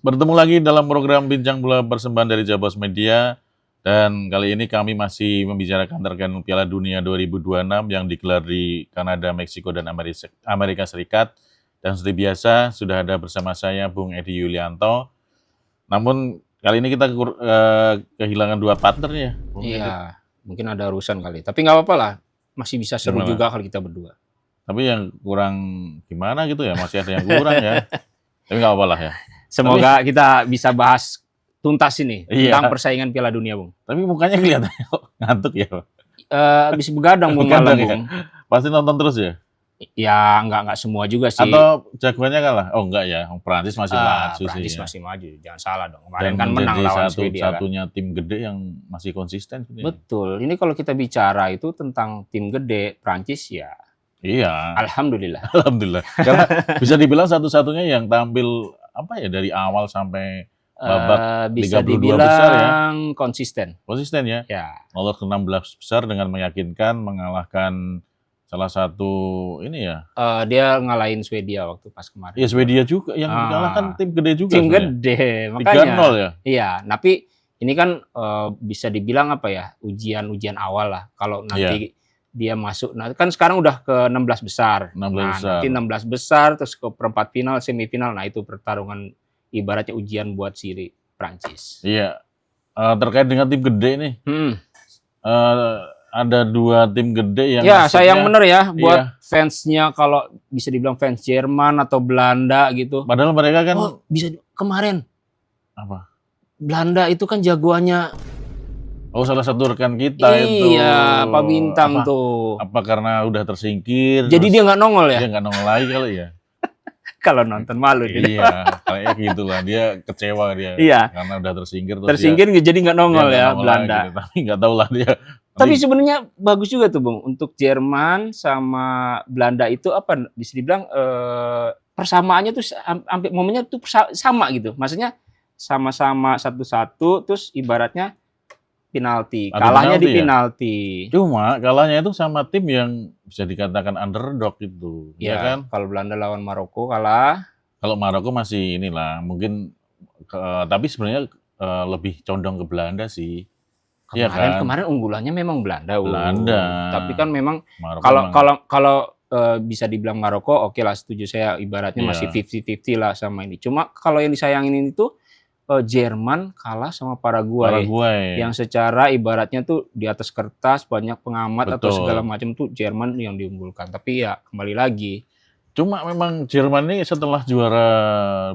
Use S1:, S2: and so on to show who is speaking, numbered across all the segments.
S1: Bertemu lagi dalam program Bincang Bola persembahan dari Jabos Media. Dan kali ini kami masih membicarakan terkait Piala Dunia 2026 yang digelar di Kanada, Meksiko, dan Amerika Serikat. Dan seperti biasa, sudah ada bersama saya Bung Edi Yulianto. Namun kali ini kita kehilangan dua partner ya, Bung Edi.
S2: Iya, mungkin ada urusan kali. Tapi nggak apa-apa lah, masih bisa seru
S1: Gimana?
S2: juga kalau kita berdua.
S1: Tapi yang kurang gimana gitu ya, masih ada yang kurang ya. Tapi nggak apa-apa lah ya.
S2: Semoga kita bisa bahas tuntas ini
S1: Iya.
S2: tentang persaingan Piala Dunia, Bung.
S1: Tapi mukanya kelihatannya kok ngantuk ya.
S2: Bisa begadang, Bung,
S1: Begadang
S2: malam,
S1: ya?
S2: Bung.
S1: Pasti nonton terus ya?
S2: Ya, nggak semua juga sih.
S1: Atau jagoannya kalah? Oh enggak ya, Prancis masih maju sih.
S2: Prancis
S1: ya.
S2: masih maju, jangan salah dong. Kemarin
S1: Dan
S2: kan menang lawan Swedia kan.
S1: satu-satunya tim gede yang masih konsisten.
S2: Betul. Ini kalau kita bicara itu tentang tim gede, Prancis ya.
S1: Iya.
S2: Alhamdulillah.
S1: Alhamdulillah. Karena bisa dibilang satu-satunya yang tampil apa ya dari awal sampai babak
S2: Bisa
S1: 32
S2: dibilang
S1: besar ya.
S2: konsisten.
S1: Konsisten ya.
S2: Ya.
S1: Lolos ke 16 besar dengan meyakinkan mengalahkan salah satu ini ya.
S2: Dia ngalahin Swedia waktu pas kemarin.
S1: Iya, Swedia juga yang dikalahkan tim gede juga.
S2: Tim gede, makanya.
S1: 3-0 ya.
S2: Iya, tapi ini kan bisa dibilang apa ya, ujian awal lah. Kalau nanti dia masuk, nah kan sekarang udah ke 16 besar.
S1: 16 besar.
S2: Nanti 16 besar terus ke perempat final, semifinal. Nah itu pertarungan ibaratnya ujian buat si Prancis.
S1: Iya. Terkait dengan tim gede nih. Ada dua tim gede yang
S2: ya sayang bener ya buat fansnya, kalau bisa dibilang fans Jerman atau Belanda gitu.
S1: Padahal mereka kan
S2: bisa kemarin
S1: apa?
S2: Belanda itu kan jagoannya.
S1: Oh, salah satu rekan kita itu.
S2: Iya, Pak Bintang tuh.
S1: Apa karena udah tersingkir?
S2: Jadi dia nggak nongol ya?
S1: Dia nggak nongol lagi kali ya.
S2: Kalau nonton malu dia.
S1: Iya, kayaknya gitulah. Dia kecewa dia.
S2: Iya.
S1: Karena udah tersingkir.
S2: Tersingkir jadi nggak nongol ya Belanda.
S1: Gitu. Tapi nggak tahu lah dia.
S2: Tapi sebenarnya bagus juga tuh, Bung, untuk Jerman sama Belanda itu apa bisa dibilang persamaannya tuh hampir momennya tuh sama gitu. Maksudnya sama-sama 1-1 terus ibaratnya penalti. Kalahnya di penalti.
S1: Cuma kalahnya itu sama tim yang bisa dikatakan underdog itu. Ya kan?
S2: Kalau Belanda lawan Maroko kalah.
S1: Kalau Maroko masih inilah mungkin tapi sebenarnya lebih condong ke Belanda sih.
S2: Kemarin unggulannya memang Belanda. Tapi kan memang kalau bisa dibilang Maroko, oke lah, setuju saya, ibaratnya masih 50-50 lah sama ini. Cuma kalau yang disayangin itu Jerman kalah sama Paraguay yang secara ibaratnya tuh di atas kertas banyak pengamat atau segala macam tuh Jerman yang diunggulkan. Tapi ya kembali lagi.
S1: Cuma memang Jerman ini setelah juara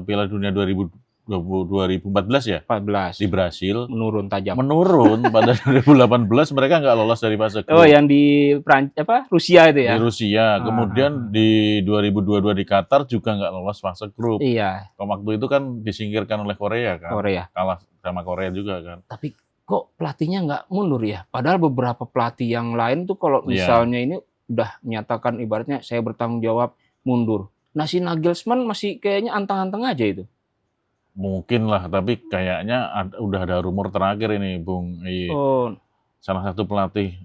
S1: Piala Dunia 2014 ya?
S2: 14.
S1: Di Brasil.
S2: Menurun tajam.
S1: Pada 2018 mereka nggak lolos dari fase grup.
S2: Oh, yang di Rusia itu ya?
S1: Di Rusia. Kemudian di 2022 di Qatar juga nggak lolos fase grup.
S2: Iya.
S1: Waktu itu kan disingkirkan oleh Korea kan?
S2: Korea.
S1: Kalah sama Korea juga kan?
S2: Tapi kok pelatihnya nggak mundur ya? Padahal beberapa pelatih yang lain tuh kalau misalnya ini udah menyatakan ibaratnya saya bertanggung jawab mundur. Nah si Nagelsmann masih kayaknya antang-antang aja itu.
S1: Mungkin lah, tapi kayaknya udah ada rumor terakhir ini, Bung. Salah satu pelatih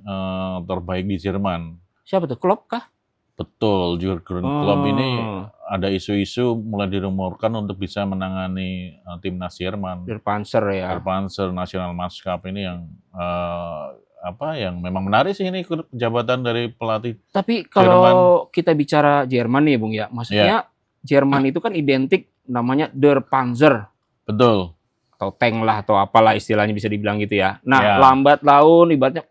S1: terbaik di Jerman.
S2: Siapa tuh? Klopp kah?
S1: Betul, Jurgen Klopp ini ada isu-isu mulai dirumorkan untuk bisa menangani timnas Jerman.
S2: Der Panzer ya.
S1: Der Panzer National Mannschaft ini yang yang memang menarik sih ini jabatan dari pelatih.
S2: Tapi kalau kita bicara Jerman nih, Bung ya, maksudnya Jerman itu kan identik namanya Der Panzer.
S1: Betul.
S2: Atau tank lah atau apalah istilahnya bisa dibilang gitu ya. Nah, lambat laun ibaratnya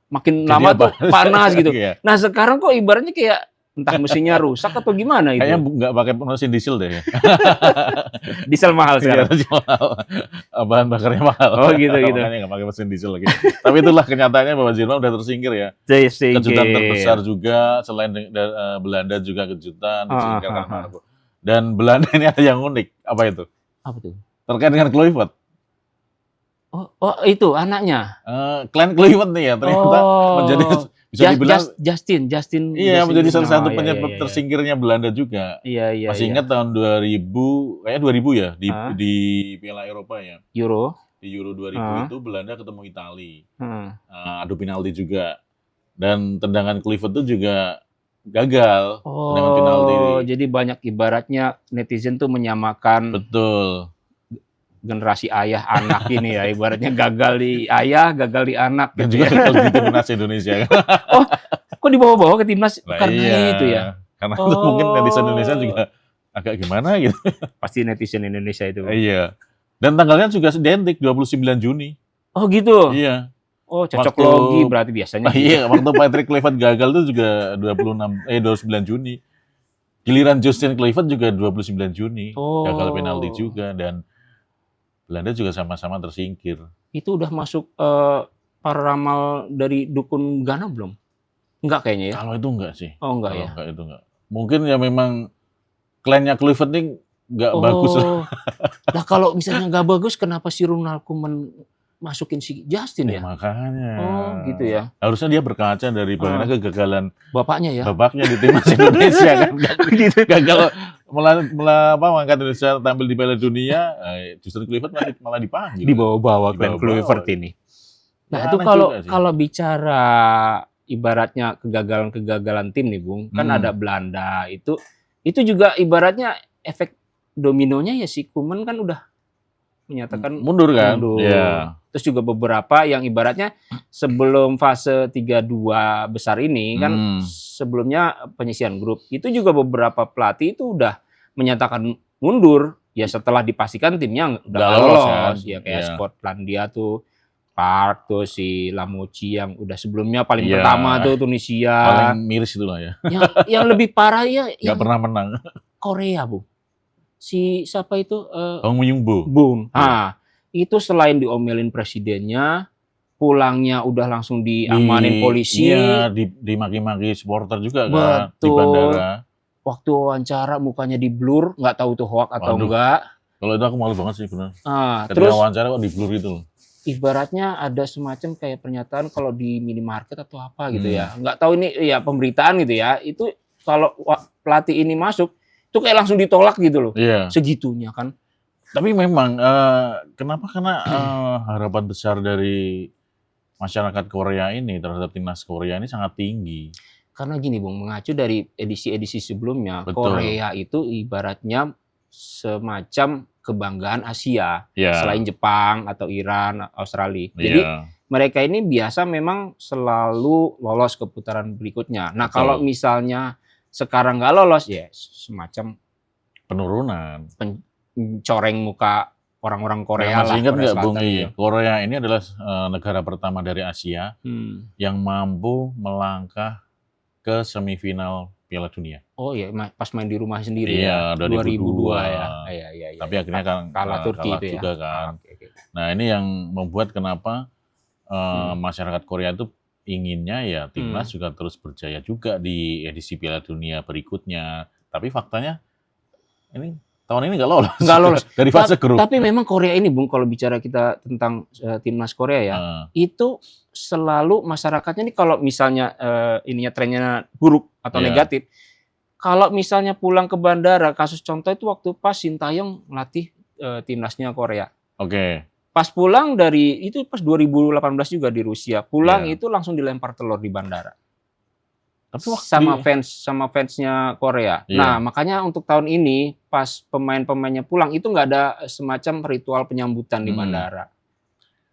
S2: makin lama tuh panas gitu. Nah, sekarang kok ibaratnya kayak entah mesinnya rusak atau gimana itu.
S1: Kayaknya nggak pakai mesin diesel deh.
S2: Diesel mahal sekarang.
S1: Bahan bakarnya mahal.
S2: Oh gitu.
S1: Makanya nggak pakai mesin diesel lagi. Tapi itulah kenyataannya bahwa Jerman udah tersingkir ya. Kejutan terbesar juga, selain Belanda juga kejutan, disingkirkan Maroko. Dan Belanda ini ada yang unik. Apa itu?
S2: Apa tuh?
S1: Terkait dengan Kluivert.
S2: Oh itu anaknya.
S1: Glenn Kluivert nih ya, ternyata menjadi bisa dibilang
S2: Justin.
S1: Iya, menjadi salah satu penyebab tersingkirnya Belanda juga.
S2: Iya.
S1: Masih ingat tahun 2000, kayaknya 2000 ya, di Piala Eropa ya. Di Euro 2000 itu Belanda ketemu Italia. Adu penalti juga. Dan tendangan Kluivert itu juga gagal. Tendangan penalti.
S2: Jadi banyak ibaratnya netizen tuh menyamakan.
S1: Betul.
S2: generasi ayah anak ini ya, ibaratnya gagal di ayah, gagal di anak.
S1: Dan juga gagal di timnas Indonesia.
S2: Oh, kok dibawa-bawa ke timnas
S1: Nah,
S2: karena
S1: iya.
S2: itu ya?
S1: Karena itu mungkin netizen Indonesia juga agak gimana gitu.
S2: Pasti netizen Indonesia itu.
S1: Iya. Dan tanggalnya juga identik 29 Juni.
S2: Oh gitu.
S1: Iya.
S2: Oh, cocok logi berarti biasanya.
S1: Iya, waktu Patrick Kluivert gagal itu juga 29 Juni. Giliran Justin Kluivert juga 29 Juni. Gagal penalti juga, dan Belanda juga sama-sama tersingkir. Itu
S2: udah masuk para ramal dari dukun Ghana belum? Enggak kayaknya ya?
S1: Kalau itu enggak sih.
S2: Oh enggak ya?
S1: Enggak, itu enggak. Mungkin ya memang klannya Kluivert ini enggak bagus lah.
S2: Nah kalau misalnya enggak bagus, kenapa si Ronald Koeman masukin si Justin ya?
S1: Makanya.
S2: Oh gitu ya.
S1: Harusnya dia berkaca dari bagaimana kegagalan
S2: bapaknya ya.
S1: Bapaknya di timnas Indonesia kan. Gitu. Gagal mengangkat Indonesia tampil di Piala Dunia, justru Kluivert malah dipanggil.
S2: Dibawa-bawa Glenn Kluivert ini. Nah, itu kalau bicara ibaratnya kegagalan-kegagalan tim nih, Bung, kan ada Belanda itu juga ibaratnya efek dominonya ya si Koeman kan udah menyatakan
S1: mundur kan.
S2: Yeah. Terus juga beberapa yang ibaratnya sebelum fase 3-2 besar ini kan sebelumnya penyisian grup itu juga beberapa pelatih itu udah menyatakan mundur ya setelah dipastikan timnya udah lolos kan. Ya kayak Skotlandia tuh Park tuh si Lamochi yang udah sebelumnya paling pertama tuh Tunisia.
S1: Paling miris itu lah ya.
S2: Yang lebih parah ya
S1: nggak pernah menang.
S2: Korea, Bu. Si siapa itu?
S1: Hong Myung-bo.
S2: Bung. Nah, itu selain diomelin presidennya, pulangnya udah langsung diamanin polisi.
S1: Iya, dimaki-maki supporter juga kan di bandara.
S2: Waktu wawancara mukanya di blur, nggak tahu tuh hoax atau enggak.
S1: Kalau itu aku malu banget sih benar.
S2: Terus
S1: wawancara kok di blur itu loh.
S2: Ibaratnya ada semacam kayak pernyataan kalau di minimarket atau apa gitu ya. Nggak tahu ini ya pemberitaan gitu ya. Itu kalau pelatih ini masuk itu kayak langsung ditolak gitu loh.
S1: Iya.
S2: Segitunya kan.
S1: Tapi memang kenapa? Karena harapan besar dari masyarakat Korea ini terhadap timnas Korea ini sangat tinggi.
S2: Karena gini, Bung, mengacu dari edisi-edisi sebelumnya, Korea itu ibaratnya semacam kebanggaan Asia, selain Jepang atau Iran, Australia. Jadi mereka ini biasa memang selalu lolos ke putaran berikutnya. Nah, kalau misalnya sekarang nggak lolos, ya semacam
S1: penurunan,
S2: coreng muka orang-orang Korea lah.
S1: Masih ingat nggak, Bung? Korea ini adalah negara pertama dari Asia yang mampu melangkah ke semifinal Piala Dunia.
S2: Oh iya, pas main di rumah sendiri
S1: ya.
S2: 2002 ya. Iya.
S1: Tapi akhirnya kan
S2: kalah Turki
S1: kalah
S2: itu
S1: juga
S2: ya.
S1: Kan. Nah, ini yang membuat kenapa masyarakat Korea itu inginnya ya timnas juga terus berjaya juga di edisi Piala Dunia berikutnya. Tapi faktanya ini tahun ini nggak lolos. Dari fase grup.
S2: Tapi memang Korea ini, Bung, kalau bicara kita tentang timnas Korea ya, itu selalu masyarakatnya nih kalau misalnya ininya trennya buruk atau negatif, kalau misalnya pulang ke bandara, kasus contoh itu waktu pas Sintayong ngelatih timnasnya Korea.
S1: Oke.
S2: Pas pulang itu pas 2018 juga di Rusia, pulang itu langsung dilempar telur di bandara. Tapi sama fansnya Korea. Nah, makanya untuk tahun ini pas pemain-pemainnya pulang itu nggak ada semacam ritual penyambutan di bandara.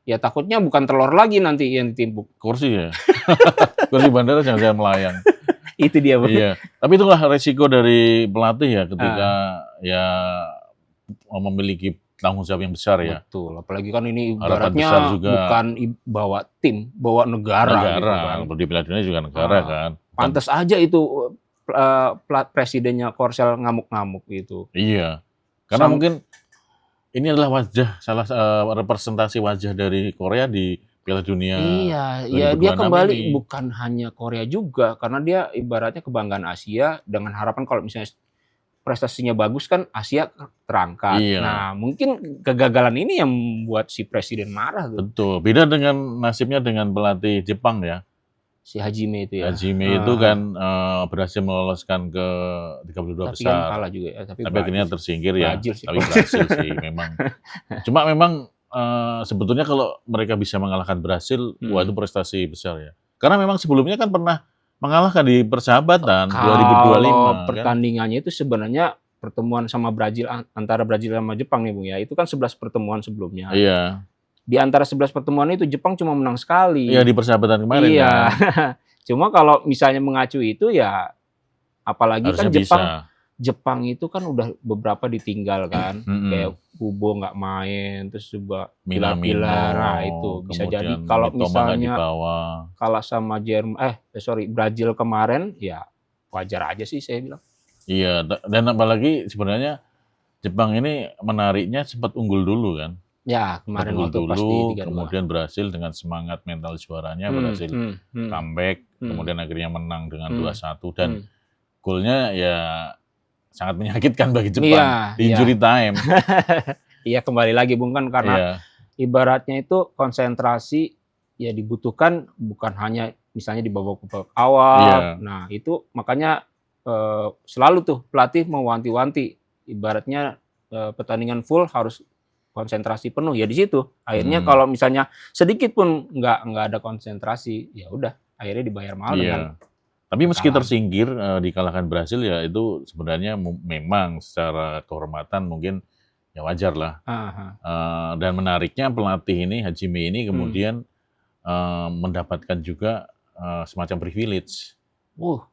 S2: Ya takutnya bukan telur lagi nanti yang ditimpuk.
S1: Kursi ya. Kursi bandara jangan melayang.
S2: Itu dia, Bang.
S1: Iya. Tapi itulah resiko dari pelatih ya ketika ya memiliki tanggung jawab yang besar ya.
S2: Betul. Apalagi kan ini ibaratnya bukan bawa tim, bawa negara.
S1: Gitu kan. Di Piala Dunia juga negara kan.
S2: Pantes aja itu presidennya Korsel ngamuk-ngamuk gitu.
S1: Iya. Karena mungkin ini adalah salah representasi wajah dari Korea di Piala Dunia.
S2: Iya, ya dia kembali bukan hanya Korea juga karena dia ibaratnya kebanggaan Asia dengan harapan kalau misalnya prestasinya bagus kan Asia terangkat.
S1: Iya.
S2: Nah, mungkin kegagalan ini yang membuat si presiden marah tuh.
S1: Betul. Beda dengan nasibnya dengan pelatih Jepang ya.
S2: Si Hajime itu ya.
S1: Hajime itu kan berhasil meloloskan ke 32
S2: tapi
S1: besar.
S2: Kan kalah juga ya. Tapi
S1: akhirnya tersingkir ya. Tapi
S2: berhasil
S1: sih memang. Cuma memang sebetulnya kalau mereka bisa mengalahkan Brasil, wah itu prestasi besar ya. Karena memang sebelumnya kan pernah mengalahkan di persahabatan 2025.
S2: Pertandingannya itu sebenarnya pertemuan sama Brazil, antara Brazil sama Jepang nih Bung ya, itu kan 11 pertemuan sebelumnya.
S1: Iya.
S2: Di antara 11 pertemuan itu Jepang cuma menang sekali.
S1: Iya, di persahabatan kemarin
S2: iya.
S1: kan.
S2: Cuma kalau misalnya mengacu itu ya, apalagi
S1: Harusnya
S2: kan
S1: bisa.
S2: Jepang itu kan udah beberapa ditinggal kan, kayak Kubo nggak main, terus juga pilar-pilar, nah itu bisa jadi kalau misalnya kalah sama Brazil kemarin, ya wajar aja sih saya bilang.
S1: Iya, dan apalagi sebenarnya Jepang ini menariknya sempat unggul dulu kan.
S2: Ya, kemarin
S1: unggul
S2: waktu
S1: dulu,
S2: pasti 3-2.
S1: kemudian berhasil dengan semangat mental juaranya, berhasil comeback, kemudian akhirnya menang dengan 2-1, dan golnya ya sangat menyakitkan bagi Jepang di injury time.
S2: Iya, kembali lagi Bung kan, karena ibaratnya itu konsentrasi ya dibutuhkan, bukan hanya misalnya di babak awal. Nah itu makanya selalu tuh pelatih mewanti-wanti, ibaratnya pertandingan full harus konsentrasi penuh. Ya di situ akhirnya kalau misalnya sedikit pun nggak ada konsentrasi, ya udah akhirnya dibayar mahal dengan.
S1: Tapi meski tersingkir, dikalahkan Brasil, ya itu sebenarnya memang secara kehormatan mungkin ya wajar lah. Dan menariknya pelatih ini, Hajime ini kemudian mendapatkan juga semacam privilege.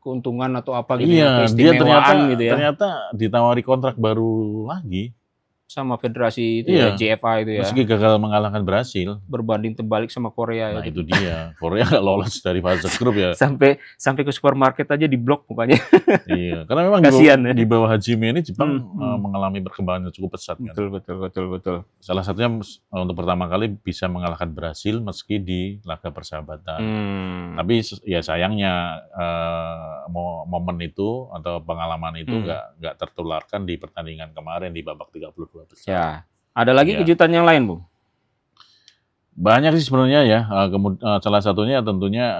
S2: Keuntungan atau apa gitu
S1: ya,
S2: keistimewaan
S1: dia
S2: gitu ya.
S1: Ternyata ditawari kontrak baru lagi.
S2: Sama federasi itu ya, JFA itu ya.
S1: Meski gagal mengalahkan Brasil.
S2: Berbanding terbalik sama Korea.
S1: Nah itu dia, Korea nggak lolos dari fase grup ya.
S2: sampai ke supermarket aja diblok pokoknya.
S1: Iya, karena memang di bawah Hajime ini Jepang mengalami perkembangan yang cukup pesat kan.
S2: Betul.
S1: Salah satunya untuk pertama kali bisa mengalahkan Brasil meski di laga persahabatan. Tapi ya sayangnya momen itu atau pengalaman itu nggak tertularkan di pertandingan kemarin di babak 32 besar.
S2: Ya. Ada lagi kejutan yang lain, Bung?
S1: Banyak sih sebenarnya ya. Salah satunya tentunya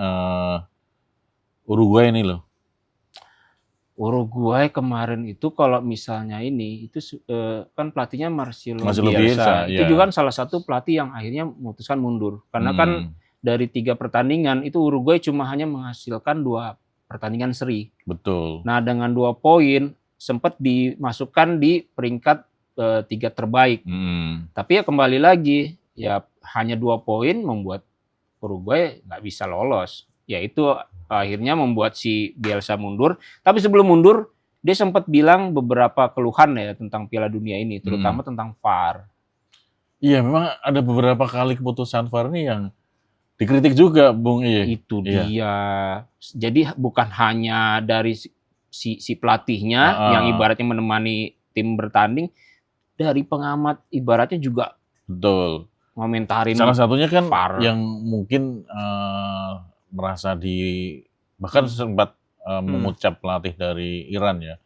S1: Uruguay ini loh.
S2: Uruguay kemarin itu kalau misalnya ini itu kan pelatihnya Marcelo
S1: Bielsa.
S2: Itu juga kan salah satu pelatih yang akhirnya memutuskan mundur. Karena kan dari 3 pertandingan itu Uruguay cuma hanya menghasilkan 2 pertandingan seri.
S1: Betul.
S2: Nah dengan 2 poin sempat dimasukkan di peringkat 3 terbaik. Tapi ya kembali lagi, ya hanya 2 poin membuat Uruguay nggak bisa lolos. Yaitu akhirnya membuat si Bielsa mundur. Tapi sebelum mundur, dia sempat bilang beberapa keluhan ya tentang Piala Dunia ini, terutama tentang VAR.
S1: Iya, memang ada beberapa kali keputusan VAR ini yang dikritik juga, Bung.
S2: Itu dia. Jadi bukan hanya dari si pelatihnya yang ibaratnya menemani tim bertanding, dari pengamat ibaratnya juga ngomentarin.
S1: Salah satunya kan
S2: VAR.
S1: Yang mungkin merasa bahkan sempat mengucap pelatih dari Iran ya,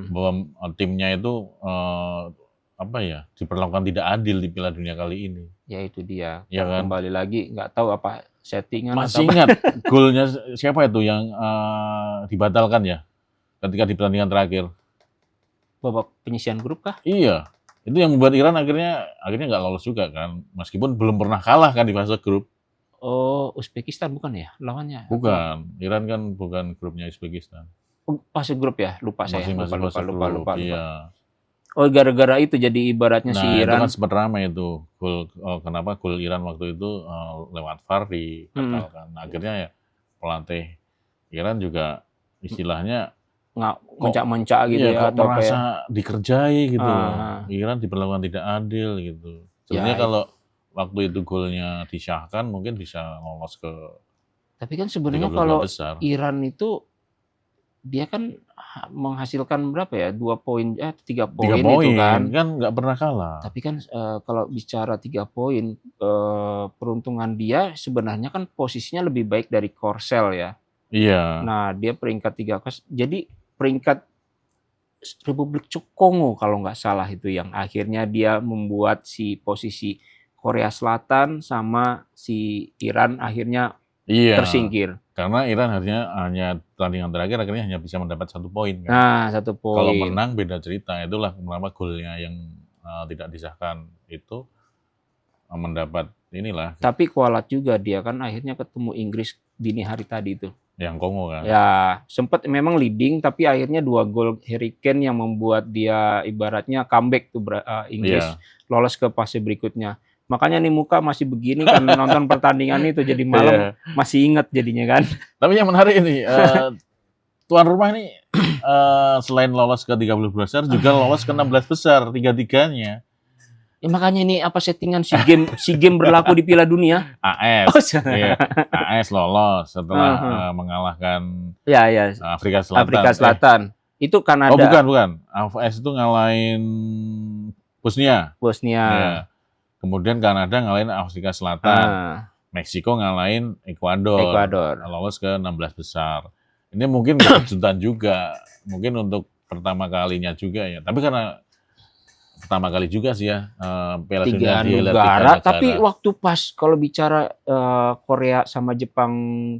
S1: bahwa timnya itu diperlakukan tidak adil di Piala Dunia kali ini.
S2: Ya itu dia.
S1: Ya kan?
S2: Kembali lagi nggak tahu apa settingan.
S1: Masih ingat golnya siapa itu yang dibatalkan ya ketika di pertandingan terakhir?
S2: Babak penyisihan grup kah?
S1: Iya. Itu yang membuat Iran akhirnya nggak lolos juga kan, meskipun belum pernah kalah kan di fase grup.
S2: Uzbekistan bukan ya lawannya?
S1: Bukan, Iran kan bukan grupnya Uzbekistan.
S2: Fase grup ya, lupa saya. Lupa.
S1: Iya.
S2: Gara-gara itu jadi ibaratnya si Iran.
S1: Itu kan sempat ramai itu kenapa gol Iran waktu itu lewat VAR dibatalkan. Akhirnya ya pelatih Iran juga istilahnya
S2: mencak-mencak gitu ya,
S1: atau merasa dikerjai gitu. Iran diperlakukan tidak adil gitu. Sebenarnya kalau waktu itu golnya disahkan mungkin bisa lolos ke.
S2: Tapi kan sebenarnya kalau Iran itu dia kan menghasilkan berapa ya? 2 poin 3 poin itu kan
S1: nggak pernah kalah.
S2: Tapi kan kalau bicara 3 poin peruntungan dia sebenarnya kan posisinya lebih baik dari Korsel ya.
S1: Iya.
S2: Nah, dia peringkat 3. Jadi peringkat Republik Kongo kalau nggak salah itu yang akhirnya dia membuat si posisi Korea Selatan sama si Iran akhirnya tersingkir.
S1: Karena Iran hanya pertandingan terakhir akhirnya hanya bisa mendapat 1 poin kan.
S2: Nah, 1 poin.
S1: Kalau menang beda cerita. Itulah kenapa golnya yang tidak disahkan itu mendapat inilah.
S2: Tapi kualat juga dia kan akhirnya ketemu Inggris dini hari tadi itu.
S1: Yang Kongo kan.
S2: Ya, sempat memang leading tapi akhirnya 2 gol Harry Kane yang membuat dia ibaratnya comeback tuh Inggris lolos ke fase berikutnya. Makanya nih muka masih begini kan nonton pertandingan itu jadi malam masih inget jadinya kan.
S1: Tapi yang menarik ini tuan rumah nih selain lolos ke 30 besar juga lolos ke 16 besar tiga-tiganya.
S2: Ya makanya ini apa settingan si game berlaku di Piala Dunia?
S1: AS. Iya. AS lolos setelah mengalahkan Afrika Selatan.
S2: Afrika Selatan. Itu Kanada.
S1: Oh, bukan. AS itu ngalahin Bosnia. Ya. Kemudian Kanada ngalahin Afrika Selatan. Meksiko ngalahin Ekuador. Lolos ke 16 besar. Ini mungkin kejutan juga. Mungkin untuk pertama kalinya juga ya. Tapi karena pertama kali juga sih ya Piala Dunia di negara.
S2: Tapi waktu pas kalau bicara Korea sama Jepang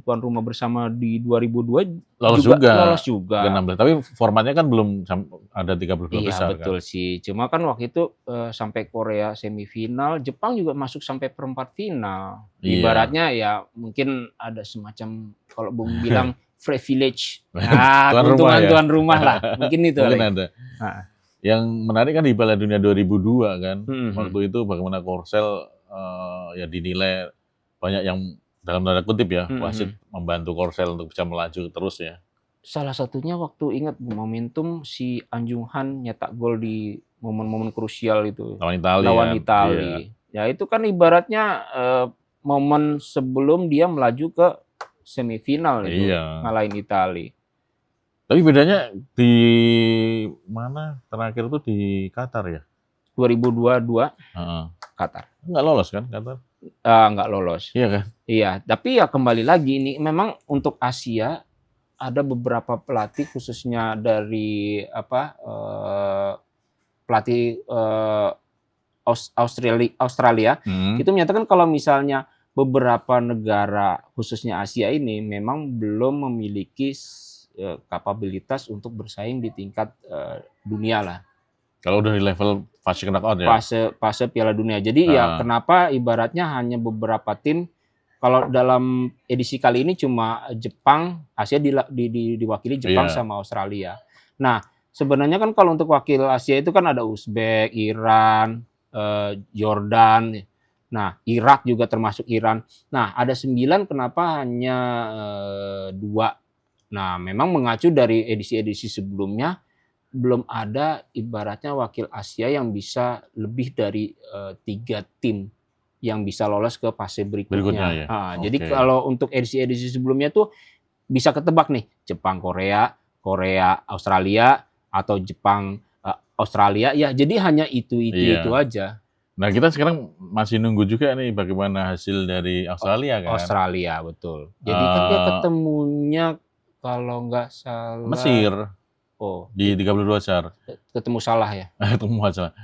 S2: tuan rumah bersama di 2002 lolos juga.
S1: Tapi formatnya kan belum ada 32 besar.
S2: Iya betul kan? Sih. Cuma kan waktu itu sampai Korea semifinal, Jepang juga masuk sampai perempat final. Ibaratnya ya mungkin ada semacam kalau Bung bilang privilege. Keuntungan tuan rumah lah. Mungkin itu.
S1: Mungkin ada. Yang menarik kan di Piala Dunia 2002 kan, waktu itu bagaimana Korsel ya dinilai banyak yang dalam tanda kutip ya, wasit membantu Korsel untuk bisa melaju terus ya.
S2: Salah satunya waktu ingat momentum si Anjung Han nyetak gol di momen-momen krusial itu.
S1: Lawan
S2: Italia. Ya itu kan ibaratnya momen sebelum dia melaju ke semifinal itu, ngalahin Italia.
S1: Tapi bedanya di mana terakhir itu di Qatar ya?
S2: 2022 Qatar.
S1: Nggak lolos kan Qatar?
S2: Nggak lolos.
S1: Iya kan?
S2: Iya, tapi ya kembali lagi ini memang untuk Asia ada beberapa pelatih khususnya dari pelatih Australia itu menyatakan kalau misalnya beberapa negara khususnya Asia ini memang belum memiliki kapabilitas untuk bersaing di tingkat dunia lah.
S1: Kalau udah di level fase knockout ya?
S2: Fase Piala Dunia. Jadi ya kenapa ibaratnya hanya beberapa tim, kalau dalam edisi kali ini cuma Jepang, Asia diwakili Jepang sama Australia. Nah sebenarnya kan kalau untuk wakil Asia itu kan ada Uzbek, Iran, Jordan, nah Irak juga termasuk Iran. Nah ada 9 kenapa hanya 2? Nah, memang mengacu dari edisi-edisi sebelumnya, belum ada ibaratnya wakil Asia yang bisa lebih dari 3 tim yang bisa lolos ke fase berikutnya. Jadi kalau untuk edisi-edisi sebelumnya tuh bisa ketebak nih, Jepang, Korea, Australia, atau Jepang, Australia. Ya, jadi hanya itu aja.
S1: Nah, kita sekarang masih nunggu juga nih bagaimana hasil dari Australia kan?
S2: Australia, betul. Jadi kan dia ketemunya kalau nggak salah
S1: Mesir. Di 32 besar.
S2: Ketemu salah ya?
S1: Ketemu salah.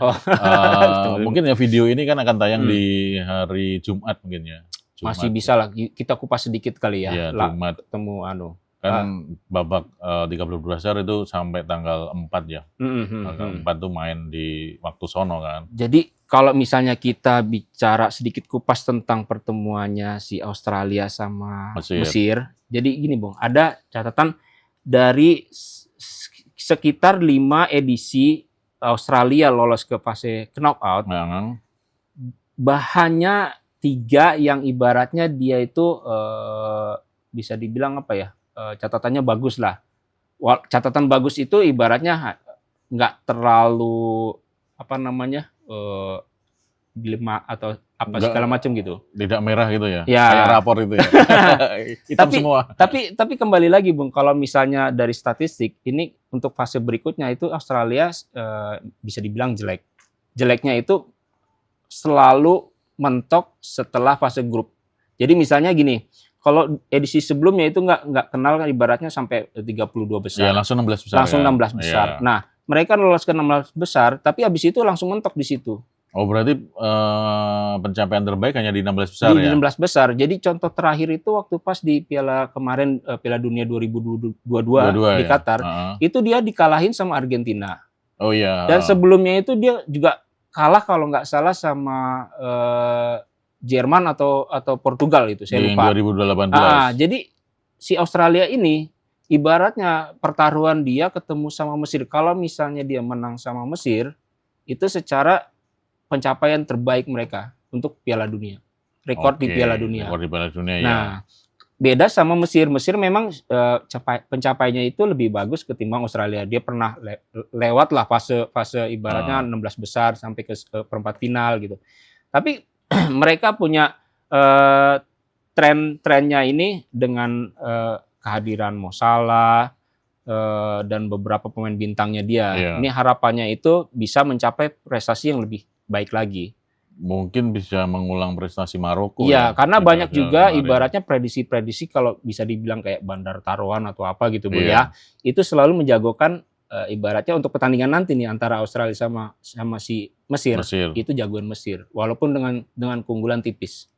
S1: Mungkin ya video ini kan akan tayang di hari Jumat mungkin ya.
S2: Masih bisa lah, kita kupas sedikit kali ya.
S1: Iya, Jumat.
S2: Ketemu
S1: Kan babak 32 besar itu sampai tanggal 4 ya. Tanggal 4 tuh main di waktu sono kan.
S2: Jadi kalau misalnya kita bicara sedikit kupas tentang pertemuannya si Australia sama Mesir. Jadi gini Bung, ada catatan dari sekitar 5 edisi Australia lolos ke fase knockout. Bahannya 3 yang ibaratnya dia itu bisa dibilang apa ya? Catatannya bagus lah. Catatan bagus itu ibaratnya nggak terlalu dilema atau apa segala macam gitu.
S1: Tidak merah gitu ya. Kayak rapor itu ya. Hitam semua.
S2: Tapi kembali lagi Bung, kalau misalnya dari statistik ini untuk fase berikutnya itu Australia bisa dibilang jelek. Jeleknya itu selalu mentok setelah fase grup. Jadi misalnya gini, kalau edisi sebelumnya itu nggak kenal kan ibaratnya sampai 32 besar.
S1: Ya, langsung 16 besar.
S2: Langsung 16 besar. Ya. Nah, mereka lolos ke 16 besar, tapi habis itu langsung mentok di situ.
S1: Oh, berarti pencapaian terbaik hanya di 16 besar
S2: ya? Di 16 besar. Jadi contoh terakhir itu waktu pas di Piala kemarin, Piala Dunia 2022 di Qatar, itu dia dikalahin sama Argentina.
S1: Oh iya.
S2: Dan sebelumnya itu dia juga kalah kalau nggak salah sama Jerman atau Portugal itu, saya lupa.
S1: Di 2018.
S2: Jadi si Australia ini ibaratnya pertaruhan dia ketemu sama Mesir. Kalau misalnya dia menang sama Mesir, itu secara pencapaian terbaik mereka untuk Piala Dunia. Rekor di Piala Dunia.
S1: Rekor di Piala Dunia,
S2: nah, beda sama Mesir. Mesir memang pencapaiannya itu lebih bagus ketimbang Australia. Dia pernah lewat lah fase ibaratnya 16 besar sampai ke perempat final gitu. Tapi mereka punya trennya ini dengan kehadiran Mo Salah dan beberapa pemain bintangnya dia. Ini harapannya itu bisa mencapai prestasi yang lebih baik lagi.
S1: Mungkin bisa mengulang prestasi Maroko.
S2: Iya, karena banyak juga ibaratnya prediksi-prediksi kalau bisa dibilang kayak Bandar Taruhan atau apa gitu Bu ya. Itu selalu menjagokan ibaratnya untuk pertandingan nanti nih antara Australia sama si Mesir. Itu jagoan Mesir walaupun dengan keunggulan tipis.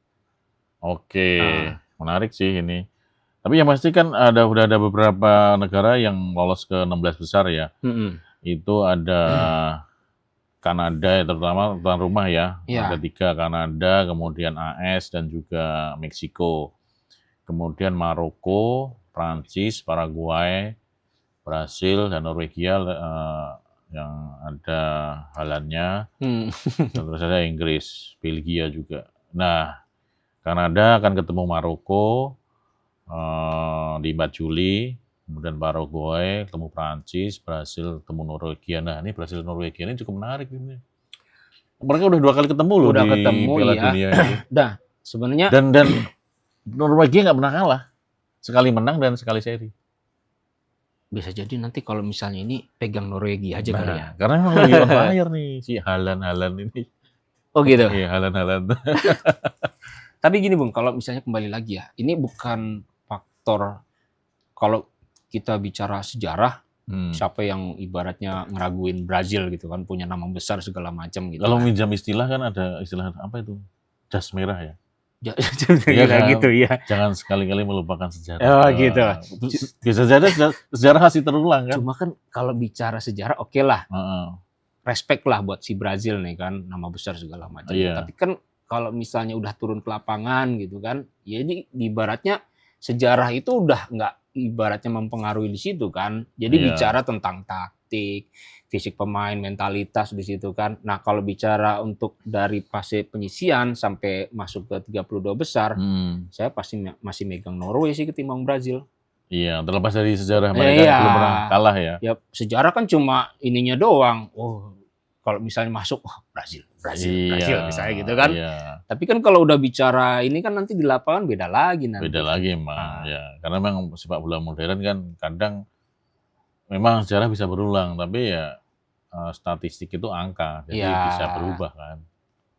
S1: Menarik sih ini. Tapi yang pasti kan udah ada beberapa negara yang lolos ke 16 besar ya. Itu ada Kanada terutama tuan rumah ya. Ada 3 Kanada, kemudian AS dan juga Meksiko. Kemudian Maroko, Prancis, Paraguay, Brasil dan Norwegia yang ada halannya. Terus ada Inggris, Belgia juga. Nah, Kanada akan ketemu Maroko di 4 Juli. Kemudian Paraguay, ketemu Prancis, Brasil, ketemu Norwegia. Nah, ini Brasil Norwegia ini cukup menarik ini. Mereka udah 2 kali ketemu loh di Piala Dunia ini.
S2: Nah, sebenarnya
S1: dan Norwegia nggak pernah kalah. Sekali menang dan sekali seri.
S2: Bisa jadi nanti kalau misalnya ini pegang Norwegia aja kali ya.
S1: Karena memang lagi on fire nih si Haaland ini.
S2: Oh gitu.
S1: Iya, Haaland.
S2: Tapi gini Bung, kalau misalnya kembali lagi ya, ini bukan faktor kalau kita bicara sejarah, siapa yang ibaratnya ngeraguin Brazil gitu kan, punya nama besar segala macam gitu.
S1: Kalau minjam istilah kan ada istilah apa itu? Jas merah ya?
S2: Kan? Gitu ya.
S1: Jangan sekali-kali melupakan sejarah.
S2: Oh gitu.
S1: Bisa jadi sejarah masih terulang kan?
S2: Cuma kan kalau bicara sejarah oke lah. Respect lah buat si Brazil nih kan, nama besar segala macam. Tapi kan kalau misalnya udah turun ke lapangan gitu kan, ya ini ibaratnya sejarah itu udah nggak ibaratnya mempengaruhi di situ kan. Jadi bicara tentang taktik, fisik pemain, mentalitas di situ kan. Nah, kalau bicara untuk dari fase penyisian sampai masuk ke 32 besar, saya pasti masih megang Norway sih ketimbang Brazil.
S1: Iya, terlepas dari sejarah mereka belum pernah kalah ya.
S2: Ya, sejarah kan cuma ininya doang. Oh, kalau misalnya masuk Brazil misalnya gitu kan. Tapi kan kalau udah bicara ini kan nanti di lapangan beda lagi nanti.
S1: Beda lagi emang ya. Karena memang sepak bola modern kan kadang memang sejarah bisa berulang, tapi ya statistik itu angka, jadi bisa berubah kan.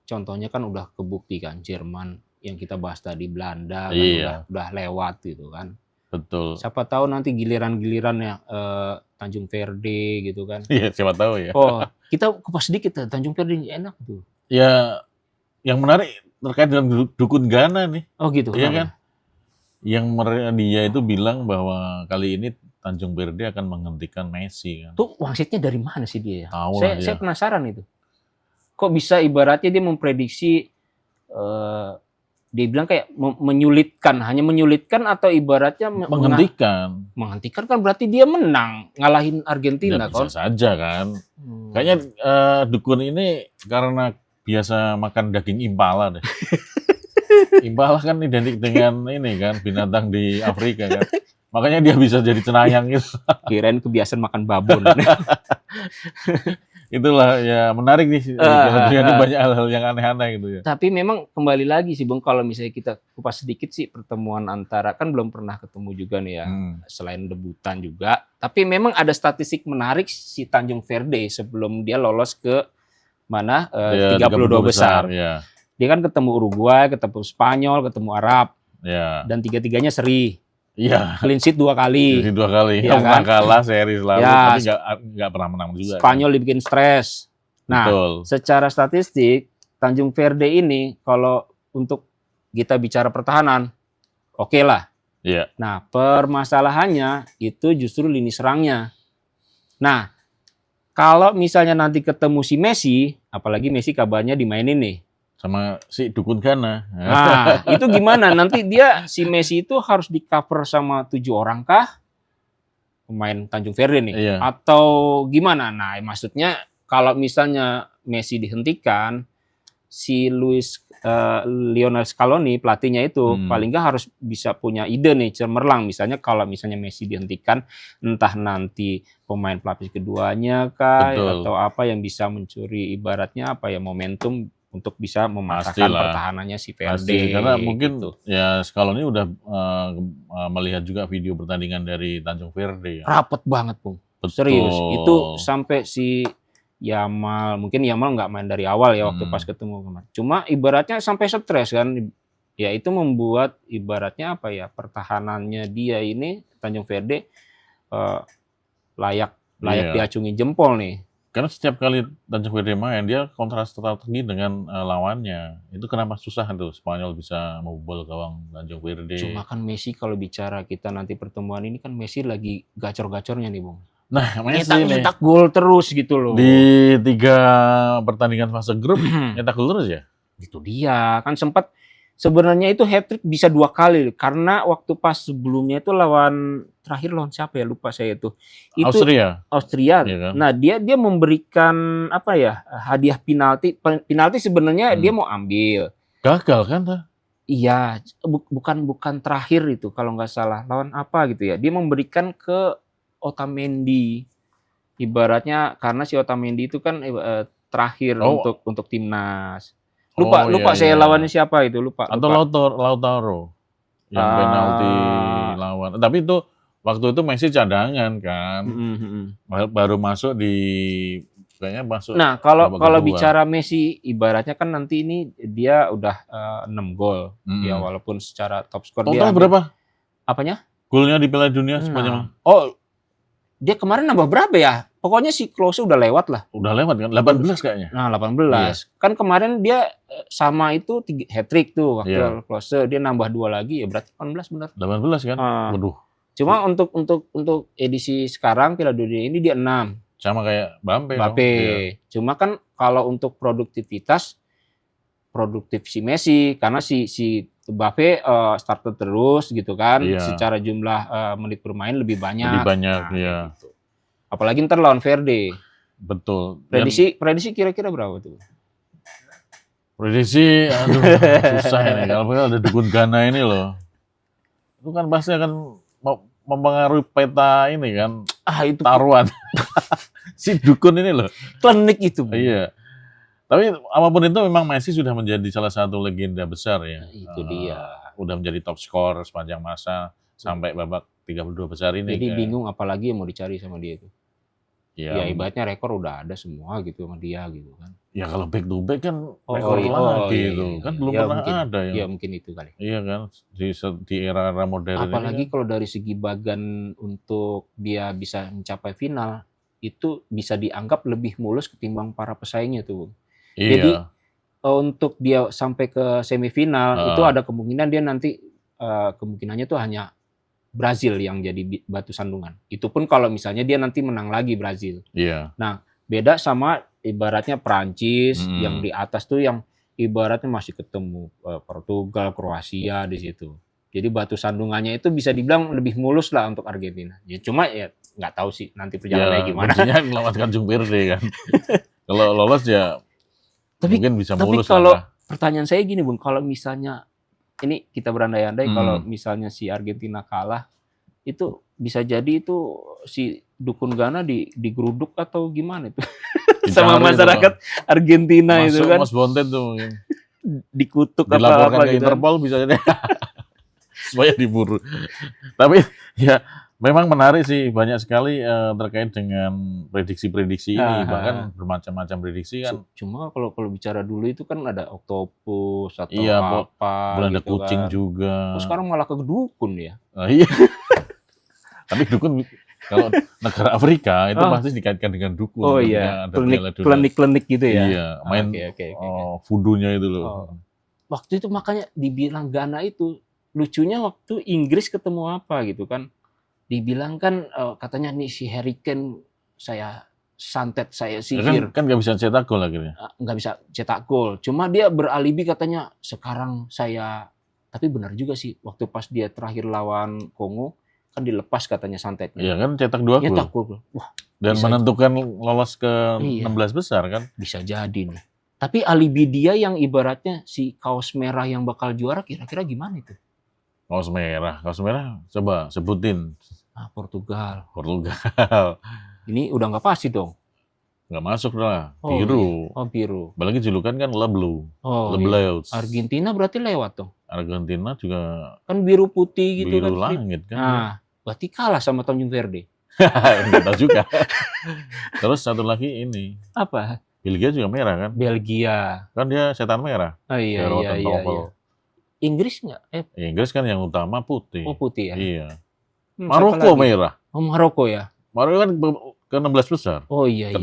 S2: Contohnya kan udah kebukti kan Jerman yang kita bahas tadi, Belanda kan udah lewat gitu kan.
S1: Betul.
S2: Siapa tahu nanti giliran-gilirannya Tanjung Verde gitu kan.
S1: Iya, siapa tahu ya.
S2: Oh, kita kupas sedikit Tanjung Verde enak tuh.
S1: Ya, yang menarik terkait dengan dukun Ghana nih.
S2: Oh gitu.
S1: Iya kan? Yang dia itu bilang bahwa kali ini Tanjung Verde akan menghentikan Messi kan.
S2: Tuh wangsitnya dari mana sih dia ya? Saya
S1: Tahu
S2: penasaran itu. Kok bisa ibaratnya dia memprediksi dia bilang kayak hanya menyulitkan atau ibaratnya menghentikan kan berarti dia menang ngalahin Argentina kan?
S1: Bisa saja kan. Kayaknya dukun ini karena biasa makan daging impala deh. Impala kan identik dengan ini kan binatang di Afrika kan. Makanya dia bisa jadi cenayang gitu.
S2: Kirain kebiasaan makan babon.
S1: Itulah ya menarik nih. Ini banyak hal-hal yang aneh-aneh gitu ya.
S2: Tapi memang kembali lagi sih Bung, kalau misalnya kita kupas sedikit sih pertemuan antara kan belum pernah ketemu juga nih ya. Selain debutan juga. Tapi memang ada statistik menarik si Tanjung Verde sebelum dia lolos ke mana 32 besar.
S1: Ya.
S2: Dia kan ketemu Uruguay, ketemu Spanyol, ketemu Arab.
S1: Ya.
S2: Dan 3-3-nya seri.
S1: Iya.
S2: Clean sheet 2 kali.
S1: Clean sheet 2 kali. Ya, kan? Kalah seri selalu, tapi nggak pernah menang juga.
S2: Spanyol dibikin stres. Nah, secara statistik Tanjung Verde ini kalau untuk kita bicara pertahanan, oke lah.
S1: Iya.
S2: Nah, permasalahannya itu justru lini serangnya. Nah, kalau misalnya nanti ketemu si Messi, apalagi Messi kabarnya dimainin nih.
S1: sama si dukun Ghana.
S2: Nah, itu gimana? Nanti si Messi itu harus di-cover sama 7 orang kah? Pemain Tanjung Verde nih.
S1: Iya.
S2: Atau gimana? Nah, maksudnya kalau misalnya Messi dihentikan, si Lionel Scaloni pelatihnya itu paling nggak harus bisa punya ide nih cemerlang. Misalnya kalau misalnya Messi dihentikan, entah nanti pemain pelapis keduanya kah, atau apa yang bisa mencuri ibaratnya apa ya momentum untuk bisa mematahkan pertahanannya si Verde.
S1: Pasti, karena mungkin gitu. Ya Scaloni udah melihat juga video pertandingan dari Tanjung Verde. Ya.
S2: Rapet banget, Bung. Serius. Itu sampai si Yamal, mungkin Yamal nggak main dari awal ya waktu pas ketemu kemarin. Cuma ibaratnya sampai stres kan. Ya itu membuat ibaratnya apa ya, pertahanannya dia ini Tanjung Verde layak diacungi jempol nih.
S1: Karena setiap kali Tanjung Verde main, dia kontra-strategi dengan lawannya. Itu kenapa susah tuh Spanyol bisa membobol gawang Tanjung Verde.
S2: Cuma kan Messi kalau bicara kita nanti pertemuan ini kan Messi lagi gacor-gacornya nih, Bung.
S1: Nah,
S2: nyetak gol terus gitu loh.
S1: Di 3 pertandingan fase grup nyetak gol terus ya?
S2: Itu dia. Kan sempat sebenarnya itu hat-trick bisa 2 kali karena waktu pas sebelumnya itu terakhir lawan siapa ya, lupa saya itu. Itu Austria. Ya kan? Nah, dia memberikan apa ya, hadiah penalti sebenarnya dia mau ambil.
S1: Gagal kan tuh?
S2: Iya, bukan terakhir itu kalau nggak salah. Lawan apa gitu ya. Dia memberikan ke Otamendi. Ibaratnya karena si Otamendi itu kan terakhir untuk timnas. Lupa saya lawannya siapa itu, lupa.
S1: Atau Lautaro yang penalti lawan. Tapi itu waktu itu Messi cadangan kan. Baru masuk kayaknya masuk.
S2: Nah, kalau bicara Messi ibaratnya kan nanti ini dia udah 6 gol. Ya walaupun secara top skor
S1: dia. Total berapa?
S2: Apanya?
S1: Golnya di Piala Dunia sepanjang.
S2: Dia kemarin nambah berapa ya? Pokoknya si Klose udah lewat lah.
S1: Udah lewat kan? 18 kayaknya.
S2: Nah, 18. Iya. Kan kemarin dia sama itu hat-trick tuh waktu Klose. Dia nambah 2 lagi ya berarti 18 benar.
S1: 18 kan? Waduh.
S2: Cuma untuk edisi sekarang Piala Dunia ini dia 6.
S1: Sama kayak Mbappe.
S2: Cuma kan kalau untuk produktif si Messi karena si Mbappe starter terus gitu kan. Secara jumlah menit bermain lebih banyak.
S1: Ya.
S2: Gitu. Apalagi ntar lawan Verde.
S1: Betul.
S2: Prediksi kira-kira berapa tuh?
S1: Prediksi, aduh susah ini. Kalau ada dukun Ghana ini loh. Itu kan pasti akan mempengaruhi peta ini kan. Itu taruhan. Si dukun ini loh.
S2: Klinik itu.
S1: Iya. Tapi apapun itu memang Messi sudah menjadi salah satu legenda besar ya.
S2: Itu dia.
S1: Udah menjadi top skor sepanjang masa sampai babak 32 besar ini.
S2: Jadi bingung apalagi yang mau dicari sama dia itu. Ya ibaratnya rekor udah ada semua gitu sama dia gitu kan.
S1: Ya kalau back to back kan rekor lagi itu. Kan belum pernah ada ya.
S2: Ya mungkin itu kali.
S1: Iya kan di era modern.
S2: Apalagi kalau dari segi bagan untuk dia bisa mencapai final itu bisa dianggap lebih mulus ketimbang para pesaingnya tuh.
S1: Iya.
S2: Jadi untuk dia sampai ke semifinal itu ada kemungkinan dia nanti kemungkinannya tuh hanya Brazil yang jadi batu sandungan. Itu pun kalau misalnya dia nanti menang lagi Brazil.
S1: Iya.
S2: Nah, beda sama ibaratnya Prancis yang di atas tuh yang ibaratnya masih ketemu Portugal, Kroasia di situ. Jadi batu sandungannya itu bisa dibilang lebih mulus lah untuk Argentina. Ya cuma ya nggak tahu sih nanti perjalanannya gimana.
S1: Kuncinya melawan Tanjung Verde kan. Kalau lolos ya mungkin bisa mulus.
S2: Tapi kalau pertanyaan saya gini Bung, kalau misalnya ini kita berandai-andai kalau misalnya si Argentina kalah, itu bisa jadi itu si dukun Ghana digeruduk atau gimana itu sama masyarakat itu Argentina itu kan.
S1: Mas Bonten tuh mungkin.
S2: Dikutuk
S1: dilaporkan
S2: apa
S1: ke Interpol bisa jadi supaya diburu. Tapi ya memang menarik sih, banyak sekali terkait dengan prediksi-prediksi ini, bahkan bermacam-macam prediksi kan.
S2: Cuma kalau bicara dulu itu kan ada oktopus atau apa.
S1: Ada
S2: gitu
S1: kucing
S2: kan.
S1: juga.
S2: Terus sekarang malah ke dukun ya.
S1: Iya. Tapi dukun kalau negara Afrika itu pasti dikaitkan dengan dukun.
S2: Oh iya, klinik-klinik gitu ya.
S1: Iya, main voodoo-nya itu loh.
S2: Waktu itu makanya dibilang Ghana itu lucunya waktu Inggris ketemu apa gitu kan. Dibilang kan katanya nih si Harry Kane saya santet saya
S1: Ya
S2: sihir.
S1: kan nggak bisa cetak gol akhirnya.
S2: Nggak bisa cetak gol. Cuma dia beralibi katanya sekarang saya, tapi benar juga sih waktu pas dia terakhir lawan Kongo kan dilepas katanya santetnya.
S1: Iya kan cetak 2 gol.
S2: Cetak gol. Wah,
S1: Dan menentukan lolos ke 16 besar kan.
S2: Bisa jadi nih. Tapi alibi dia yang ibaratnya si kaos merah yang bakal juara kira-kira gimana itu?
S1: Kaos merah coba sebutin.
S2: Portugal. Ini udah nggak pasti dong.
S1: Nggak masuk lah, biru.
S2: Iya. Biru.
S1: Apalagi julukan kan Le Bleu. Le
S2: Iya.
S1: Bleus.
S2: Argentina berarti lewat dong.
S1: Argentina juga
S2: kan biru putih gitu
S1: biru
S2: kan.
S1: Langit kan.
S2: Nah, berarti kalah sama Tanjung Verde.
S1: Nggak tahu juga. Terus satu lagi ini.
S2: Apa?
S1: Belgia juga merah kan?
S2: Belgia.
S1: Kan dia setan merah.
S2: Oh iya. Inggris nggak?
S1: Inggris kan yang utama putih.
S2: Oh putih ya?
S1: Iya. Maroko merah.
S2: Oh Maroko ya?
S1: Maroko kan ke 16 besar.
S2: Oh iya.